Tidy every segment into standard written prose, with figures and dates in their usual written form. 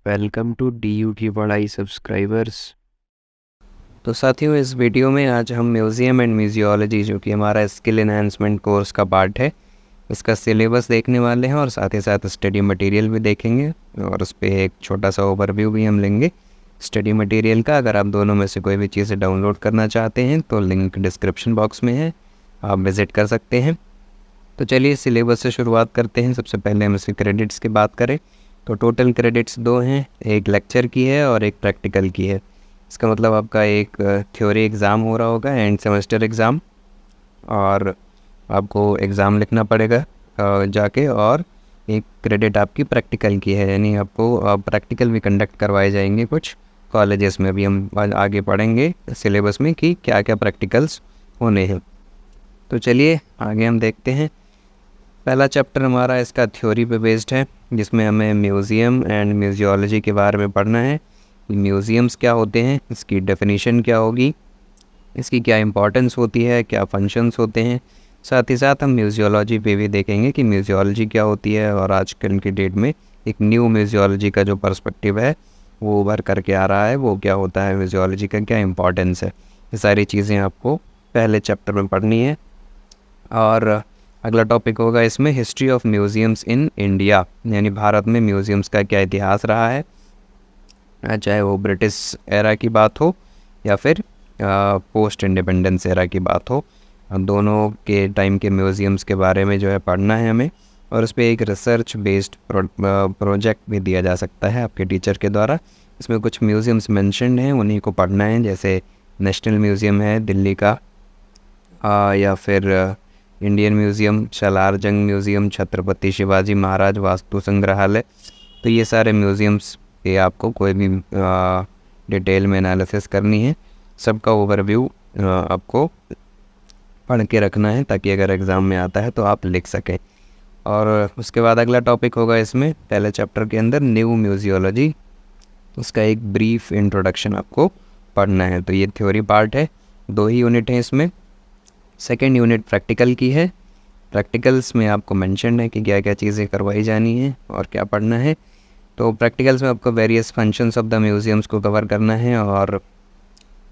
Welcome to DU की पढ़ाई subscribers. तो साथियों, इस वीडियो में आज हम म्यूज़ियम एंड म्यूजियोलॉजी, जो कि हमारा स्किल एनहांसमेंट कोर्स का पार्ट है, इसका सिलेबस देखने वाले हैं और साथ ही साथ स्टडी मटेरियल भी देखेंगे और उस पर एक छोटा सा ओवरव्यू भी हम लेंगे स्टडी मटेरियल का। अगर आप दोनों में से कोई भी चीज़ें डाउनलोड करना चाहते हैं तो लिंक डिस्क्रिप्शन बॉक्स में है, आप विज़िट कर सकते हैं। तो चलिए सिलेबस से शुरुआत करते हैं। सबसे पहले हम इसके क्रेडिट्स की बात करें तो टोटल क्रेडिट्स 2 हैं, एक लेक्चर की है और एक प्रैक्टिकल की है। इसका मतलब आपका एक थ्योरी एग्ज़ाम हो रहा होगा, एंड सेमेस्टर एग्ज़ाम, और आपको एग्ज़ाम लिखना पड़ेगा जाके, और एक क्रेडिट आपकी प्रैक्टिकल की है, यानी आपको प्रैक्टिकल भी कंडक्ट करवाए जाएंगे कुछ कॉलेजेस में। भी हम आगे पढ़ेंगे सिलेबस में कि क्या क्या प्रैक्टिकल्स होने हैं। तो चलिए आगे हम देखते हैं। पहला चैप्टर हमारा इसका थ्योरी पे बेस्ड है, जिसमें हमें म्यूज़ियम एंड म्यूजियोलॉजी के बारे में पढ़ना है। म्यूज़ियम्स क्या होते हैं, इसकी डेफिनेशन क्या होगी, इसकी क्या इंपॉर्टेंस होती है, क्या फंक्शंस होते हैं। साथ ही साथ हम म्यूजियोलॉजी पे भी देखेंगे कि म्यूजियोलॉजी क्या होती है, और आजकल की डेट में एक न्यू म्यूजियोलॉजी का जो पर्सपेक्टिव है वो उभर करके आ रहा है, वो क्या होता है, म्यूजियोलॉजी का क्या इंपॉर्टेंस है। ये सारी चीज़ें आपको पहले चैप्टर में पढ़नी है। और अगला टॉपिक होगा इसमें history of museums in India, यानी भारत में म्यूज़ियम्स का क्या इतिहास रहा है, चाहे वो ब्रिटिश एरा की बात हो या फिर पोस्ट इंडिपेंडेंस एरा की बात हो। दोनों के टाइम के म्यूज़ियम्स के बारे में जो है पढ़ना है हमें, और उस पर एक रिसर्च बेस्ड प्रोजेक्ट भी दिया जा सकता है आपके टीचर के द्वारा। इसमें कुछ म्यूज़ियम्स मेंशन्ड हैं, उन्हीं को पढ़ना है, जैसे नेशनल म्यूज़ियम है दिल्ली का, या फिर इंडियन म्यूज़ियम, सालार जंग म्यूज़ियम, छत्रपति शिवाजी महाराज वास्तु संग्रहालय। तो ये सारे म्यूज़ियम्स पे आपको कोई भी डिटेल में एनालिसिस करनी है, सबका ओवरव्यू आपको पढ़ के रखना है, ताकि अगर एग्ज़ाम में आता है तो आप लिख सकें। और उसके बाद अगला टॉपिक होगा इसमें पहले चैप्टर के अंदर न्यू म्यूजियोलॉजी, उसका एक ब्रीफ इंट्रोडक्शन आपको पढ़ना है। तो ये थ्योरी पार्ट है, 2 ही यूनिट हैं इसमें। सेकेंड यूनिट प्रैक्टिकल की है। प्रैक्टिकल्स में आपको मेंशन है कि क्या क्या चीज़ें करवाई जानी है और क्या पढ़ना है। तो प्रैक्टिकल्स में आपको various functions of the museums को कवर करना है, और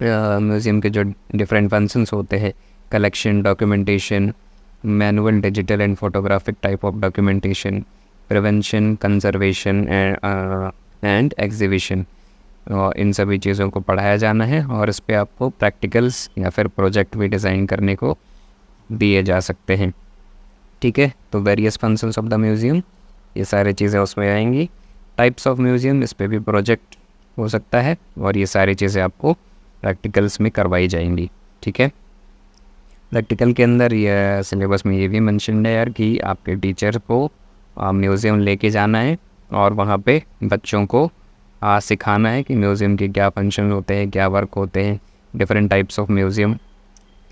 म्यूज़ियम के जो डिफरेंट फंक्शंस होते हैं, collection, documentation, manual, digital and photographic type of documentation, prevention, conservation and exhibition, इन सभी चीज़ों को पढ़ाया जाना है। और इस पे आपको प्रैक्टिकल्स या फिर प्रोजेक्ट भी डिज़ाइन करने को दिए जा सकते हैं। ठीक है, तो various functions of the museum, ये सारी चीज़ें उसमें आएंगी। टाइप्स ऑफ म्यूज़ियम, इस पे भी प्रोजेक्ट हो सकता है, और ये सारी चीज़ें आपको प्रैक्टिकल्स में करवाई जाएंगी। ठीक है, प्रैक्टिकल के अंदर ये सिलेबस में ये भी मेंशन है यार कि आपके टीचर को म्यूज़ियम लेके जाना है, और वहाँ पे बच्चों को सिखाना है कि म्यूज़ियम के क्या फंक्शन होते हैं, क्या वर्क होते हैं, डिफरेंट टाइप्स ऑफ म्यूज़ियम।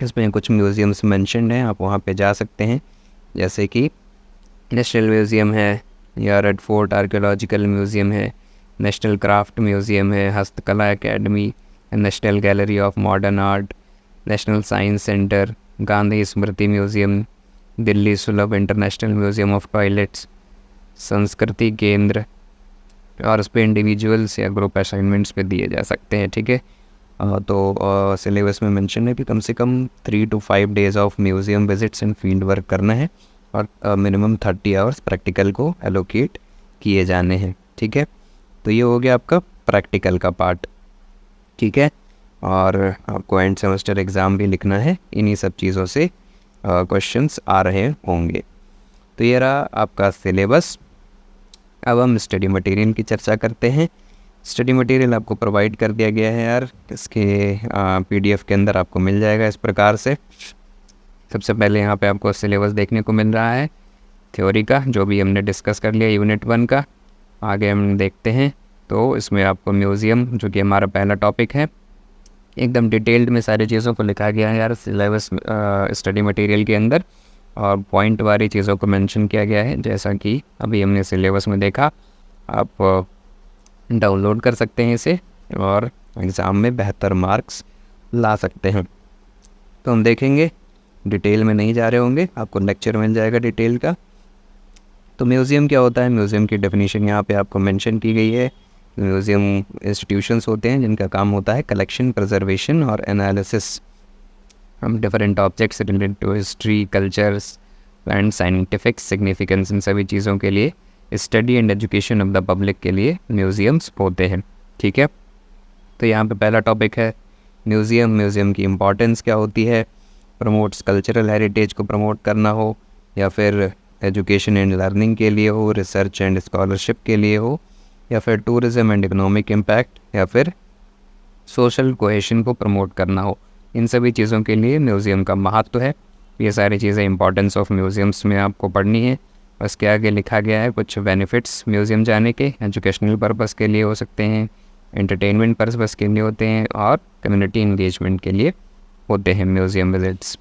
इसमें कुछ म्यूज़ियम्स मेंशन्ड हैं, आप वहाँ पे जा सकते हैं, जैसे कि नेशनल म्यूज़ियम है, या रेड फोर्ट आर्कियोलॉजिकल म्यूज़ियम है, नेशनल क्राफ्ट म्यूज़ियम है, हस्तकला academy, national gallery of modern art, national science centre, Gandhi Smriti museum, Delhi सुलभ इंटरनेशनल म्यूज़ियम ऑफ टॉयलेट्स, संस्कृति केंद्र, और उस पर इंडिविजुअल्स या ग्रुप असाइनमेंट्स पे दिए जा सकते हैं। ठीक है, तो सिलेबस में मेंशन है कि कम से कम 3 to 5 days of museum visits and field work करना है, और मिनिमम 30 आवर्स प्रैक्टिकल को एलोकेट किए जाने हैं। ठीक है, तो ये हो गया आपका प्रैक्टिकल का पार्ट। ठीक है, और आपको एंड सेमेस्टर एग्ज़ाम भी लिखना है, इन्हीं सब चीज़ों से क्वेश्चंस आ रहे होंगे। तो ये रहा आपका सिलेबस। अब हम स्टडी मटेरियल की चर्चा करते हैं। स्टडी मटेरियल आपको प्रोवाइड कर दिया गया है यार, इसके PDF के अंदर आपको मिल जाएगा इस प्रकार से। सबसे पहले यहाँ पे आपको सिलेबस देखने को मिल रहा है थ्योरी का, जो भी हमने डिस्कस कर लिया यूनिट 1 का। आगे हम देखते हैं, तो इसमें आपको म्यूज़ियम, जो कि हमारा पहला टॉपिक है, एकदम डिटेल्ड में सारी चीज़ों को लिखा गया है यार सिलेबस स्टडी मटेरियल के अंदर, और पॉइंट वाली चीज़ों को मेंशन किया गया है, जैसा कि अभी हमने सिलेबस में देखा। आप डाउनलोड कर सकते हैं इसे, और एग्ज़ाम में बेहतर मार्क्स ला सकते हैं। तो हम देखेंगे, डिटेल में नहीं जा रहे होंगे, आपको लेक्चर मिल जाएगा डिटेल का। तो म्यूज़ियम क्या होता है, म्यूज़ियम की डेफिनेशन यहाँ पे आपको मेंशन की गई है म्यूज़ियम इंस्टीट्यूशंस होते हैं जिनका काम होता है कलेक्शन, प्रिजर्वेशन और एनालिसिस हम different objects related to history, cultures and scientific significance, इन सभी चीज़ों के लिए study and education of the public के लिए म्यूज़ियम्स होते हैं। ठीक है, तो यहाँ पे पहला टॉपिक है म्यूज़ियम। म्यूज़ियम की इम्पॉर्टेंस क्या होती है? प्रमोट्स कल्चरल हेरिटेज को प्रमोट करना हो, या फिर एजुकेशन एंड लर्निंग के लिए हो, रिसर्च एंड स्कॉलरशिप के लिए हो, या फिर टूरिज़्म एंड इकोनॉमिक इम्पैक्ट, या फिर सोशल कोहेशन को प्रमोट करना हो, इन सभी चीज़ों के लिए म्यूज़ियम का महत्व है। ये सारी चीज़ें इंपॉर्टेंस ऑफ म्यूज़ियम्स में आपको पढ़नी है। उसके आगे लिखा गया है कुछ बेनिफिट्स म्यूज़ियम जाने के। एजुकेशनल पर्पस के लिए हो सकते हैं, एंटरटेनमेंट पर्पस के लिए होते हैं, और कम्युनिटी इंगेजमेंट के लिए होते हैं म्यूज़ियम विजिट्स।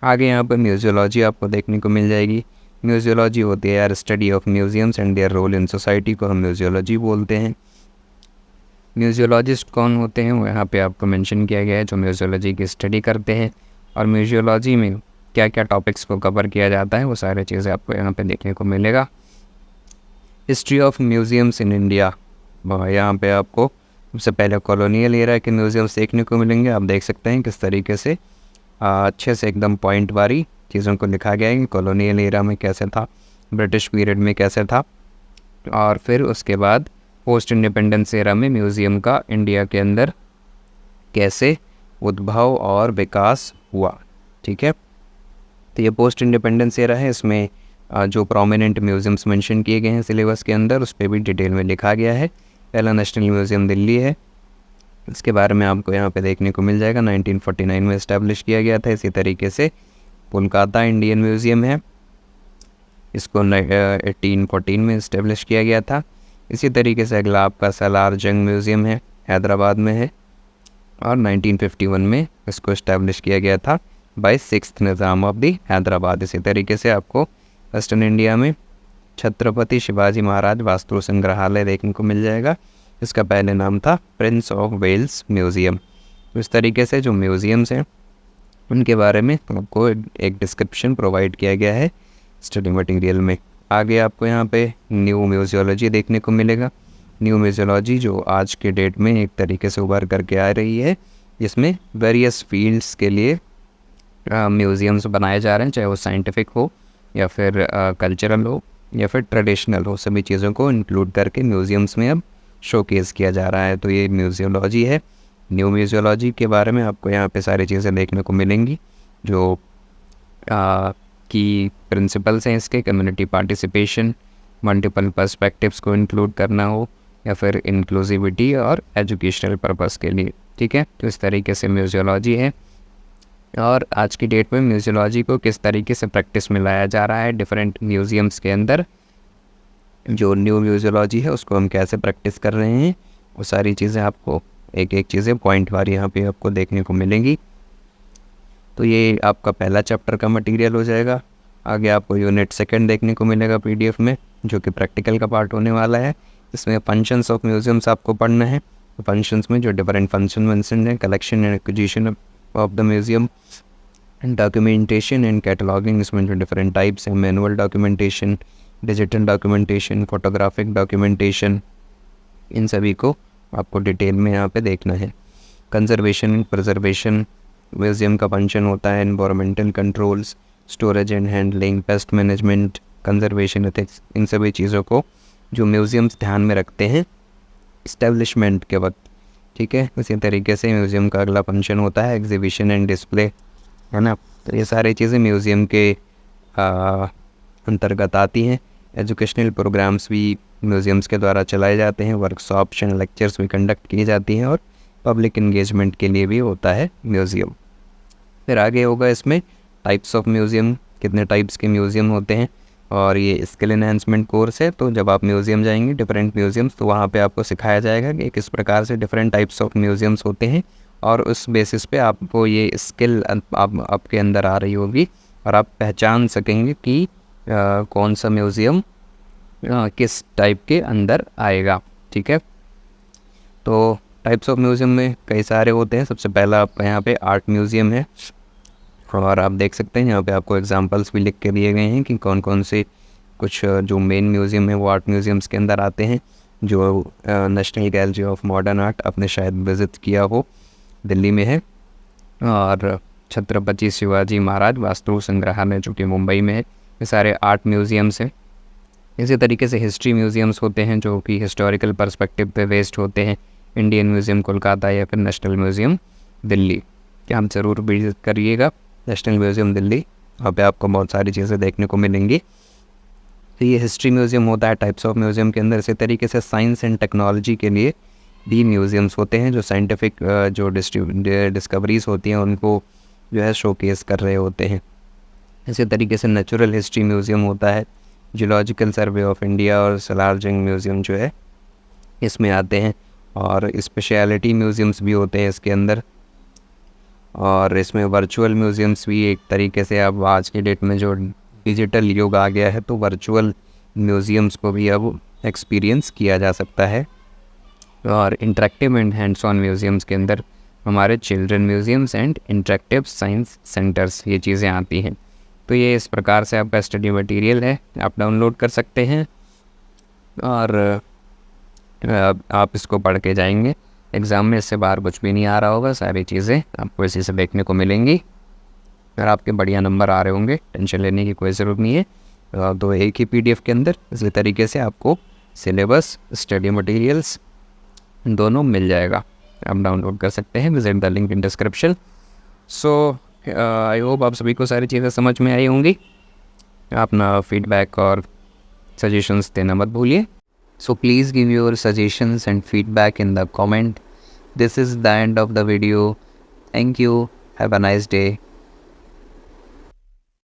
आगे यहाँ पर म्यूजियोलॉजी आपको देखने को मिल जाएगी। म्यूजियोलॉजी होती है यार study of museums and their role in society को हम म्यूजियोलॉजी बोलते हैं। म्यूजियोलॉजिस्ट कौन होते हैं वो यहाँ पे आपको मेंशन किया गया है, जो म्यूजियोलॉजी की स्टडी करते हैं। और म्यूजियोलॉजी में क्या क्या टॉपिक्स को कवर किया जाता है वो सारी चीज़ें आपको यहाँ पे देखने को मिलेगा। History of museums in India, यहाँ पे आपको सबसे पहले कॉलोनियल एरा के म्यूज़ियम्स देखने को मिलेंगे। आप देख सकते हैं किस तरीके से अच्छे से एकदम पॉइंट वारी चीज़ों को लिखा गया है कि कॉलोनियल एरा में कैसे था, ब्रिटिश पीरियड में कैसे था, और फिर उसके बाद पोस्ट इंडिपेंडेंस एरा में म्यूज़ियम का इंडिया के अंदर कैसे उद्भव और विकास हुआ। ठीक है, तो ये पोस्ट इंडिपेंडेंस एरा है, इसमें जो प्रोमिनेंट म्यूज़ियम्स मेंशन किए गए हैं सिलेबस के अंदर उस पर भी डिटेल में लिखा गया है। पहला नेशनल म्यूज़ियम दिल्ली है, इसके बारे में आपको यहाँ पे देखने को मिल जाएगा, 1949 में इस्टेब्लिश किया गया था। इसी तरीके से कोलकाता इंडियन म्यूज़ियम है, इसको 1814 में इस्टेब्लिश किया गया था। इसी तरीके से अगला आपका सलार जंग म्यूज़ियम है, हैदराबाद में है, और 1951 में इसको इस्टेब्लिश किया गया था by 6th Nizam of the Hyderabad. इसी तरीके से आपको वेस्टर्न इंडिया में छत्रपति शिवाजी महाराज वास्तु संग्रहालय देखने को मिल जाएगा, इसका पहले नाम था प्रिंस ऑफ वेल्स म्यूज़ियम। तो इस तरीके से जो म्यूज़ियम्स हैं उनके बारे में आपको एक डिस्क्रिप्शन प्रोवाइड किया गया है स्टडी मटेरियल में। आगे आपको यहाँ पे न्यू म्यूजियोलॉजी देखने को मिलेगा। न्यू म्यूजियोलॉजी जो आज के डेट में एक तरीके से उभर करके आ रही है, जिसमें वेरियस फील्ड्स के लिए म्यूज़ियम्स बनाए जा रहे हैं, चाहे वो साइंटिफिक हो या फिर कल्चरल हो या फिर ट्रेडिशनल हो, सभी चीज़ों को इंक्लूड करके म्यूज़ियम्स में अब शोकेस किया जा रहा है। तो ये म्यूजियोलॉजी है। न्यू म्यूजियोलॉजी के बारे में आपको यहाँ पे सारी चीज़ें देखने को मिलेंगी, जो की प्रिंसिपल्स हैं इसके, कम्युनिटी पार्टिसिपेशन, मल्टीपल पर्सपेक्टिव्स को इंक्लूड करना हो, या फिर इंक्लूसिविटी और एजुकेशनल पर्पस के लिए। ठीक है, तो इस तरीके से म्यूजियोलॉजी है। और आज की डेट में म्यूजियोलॉजी को किस तरीके से प्रैक्टिस में लाया जा रहा है डिफरेंट म्यूज़ियम्स के अंदर, जो न्यू म्यूजियोलॉजी है उसको हम कैसे प्रैक्टिस कर रहे हैं, वो सारी चीज़ें आपको एक एक चीज़ें पॉइंट वार यहाँ पे आपको देखने को मिलेंगी। तो ये आपका पहला चैप्टर का मटेरियल हो जाएगा। आगे आपको यूनिट 2 देखने को मिलेगा पीडीएफ में, जो कि प्रैक्टिकल का पार्ट होने वाला है। इसमें फंक्शंस ऑफ म्यूज़ियम्स आपको पढ़ना है। तो फंक्शंस में जो डिफरेंट फंक्शन मेंशन हैं, collection and acquisition of the museum, documentation and cataloguing, इसमें जो डिफरेंट टाइप्स हैं, manual documentation, digital documentation, photographic documentation, इन सभी को आपको डिटेल में यहाँ पे देखना है। कंजर्वेशन एंड प्रिजर्वेशन, म्यूज़ियम का फंक्शन होता है environmental controls, storage and handling, pest management, conservation ethics, इन सभी चीज़ों को जो म्यूज़ियम्स ध्यान में रखते हैं इस्टेब्लिशमेंट के वक्त। ठीक है, इसी तरीके से म्यूज़ियम का अगला फंक्शन होता है एग्जीबिशन एंड डिस्प्ले, है ना। तो ये सारी चीज़ें म्यूज़ियम के अंतर्गत आती हैं। एजुकेशनल प्रोग्राम्स भी म्यूज़ियम्स के द्वारा चलाए जाते हैं, वर्कशॉप्स एंड लेक्चर्स भी कंडक्ट की जाती हैं, और पब्लिक इंगेजमेंट के लिए भी होता है म्यूज़ियम। फिर आगे होगा इसमें टाइप्स ऑफ म्यूज़ियम, कितने टाइप्स के म्यूज़ियम होते हैं, और ये स्किल एनहांसमेंट कोर्स है। तो जब आप म्यूज़ियम जाएंगे डिफरेंट म्यूज़ियम्स, तो वहाँ पे आपको सिखाया जाएगा कि किस प्रकार से डिफरेंट टाइप्स ऑफ म्यूज़ियम्स होते हैं, और उस बेसिस पे आपको ये स्किल आपके अंदर आ रही होगी, और आप पहचान सकेंगे कि कौन सा म्यूज़ियम किस टाइप के अंदर आएगा। ठीक है, तो टाइप्स ऑफ म्यूज़ियम में कई सारे होते हैं। सबसे पहला आपका यहाँ पे आर्ट म्यूज़ियम है, और आप देख सकते हैं यहाँ पे आपको एग्जांपल्स भी लिख के दिए गए हैं कि कौन कौन से कुछ जो मेन म्यूज़ियम है वो आर्ट म्यूज़ियम्स के अंदर आते हैं। जो national gallery of modern art आपने शायद विज़िट किया हो, दिल्ली में है। और छत्रपति शिवाजी महाराज वास्तु संग्रहालय जो कि मुंबई में है। ये सारे आर्ट म्यूज़ियम्स हैं। इसी तरीके से हिस्ट्री म्यूज़ियम्स होते हैं जो कि हिस्टोरिकल पर्सपेक्टिव पे बेस्ड होते हैं। इंडियन म्यूज़ियम कोलकाता या फिर नेशनल म्यूज़ियम दिल्ली, क्या आप ज़रूर विजिट करिएगा नेशनल म्यूज़ियम दिल्ली। वहाँ पे आपको बहुत सारी चीज़ें देखने को मिलेंगी। तो ये हिस्ट्री म्यूज़ियम होता है टाइप्स ऑफ म्यूज़ियम के अंदर। इसी तरीके से साइंस एंड टेक्नोलॉजी के लिए भी म्यूज़ियम्स होते हैं जो साइंटिफिक जो डिस्कवरीज़ होती हैं उनको जो है शोकेस कर रहे होते हैं। इसी तरीके से नेचुरल हिस्ट्री म्यूज़ियम होता है। जियोलॉजिकल सर्वे ऑफ इंडिया और सलारजंग म्यूज़ियम जो है इसमें आते हैं। और स्पेशलिटी म्यूज़ियम्स भी होते हैं इसके अंदर। और इसमें वर्चुअल म्यूज़ियम्स भी एक तरीके से, अब आज की डेट में जो डिजिटल युग आ गया है तो वर्चुअल म्यूज़ियम्स को भी अब एक्सपीरियंस किया जा सकता है। और interactive and hands on museums के अंदर हमारे children museums and interactive science centres, ये चीज़ें आती हैं। तो ये इस प्रकार से आपका स्टडी मटेरियल है, आप डाउनलोड कर सकते हैं और आप इसको पढ़ के जाएंगे। एग्ज़ाम में इससे बाहर कुछ भी नहीं आ रहा होगा, सारी चीज़ें आपको इसी से देखने को मिलेंगी और आपके बढ़िया नंबर आ रहे होंगे, टेंशन लेने की कोई ज़रूरत नहीं है। तो एक ही PDF के अंदर इसी तरीके से आपको सिलेबस, स्टडी मटेरियल्स दोनों मिल जाएगा, आप डाउनलोड कर सकते हैं। Visit the link in description. So I hope आप सभी को सारी चीज़ें समझ में आई होंगी। अपना फीडबैक और सजेशंस देना मत भूलिए। So please give your suggestions and feedback in the comment. This is the end of the video. Thank you. Have a nice day.